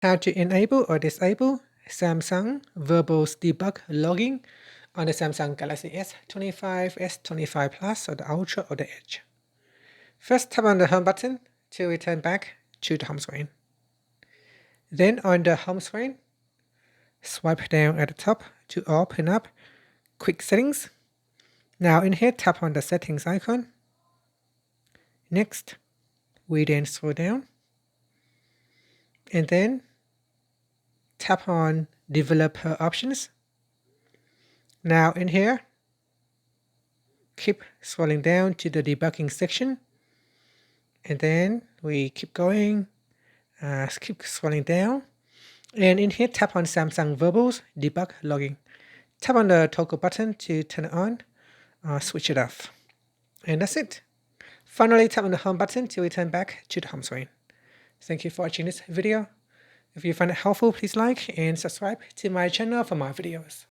How to enable or disable Samsung Verbose Debug logging on the Samsung Galaxy S25, S25 Plus, or the Ultra, or the Edge. First, tap on the Home button to return back to the home screen. Then on the home screen, swipe down at the top to open up Quick Settings. Now in here, tap on the Settings icon. Next, we then scroll down and then tap on Developer Options. Now in here, keep scrolling down to the Debugging section, and then we keep going, keep scrolling down, and in here tap on Samsung Verbose Debug Logging. Tap on the toggle button to turn it on, switch it off, and that's it. Finally, tap on the Home button to return back to the home screen. Thank you for watching this video. If you find it helpful, please like and subscribe to my channel for more videos.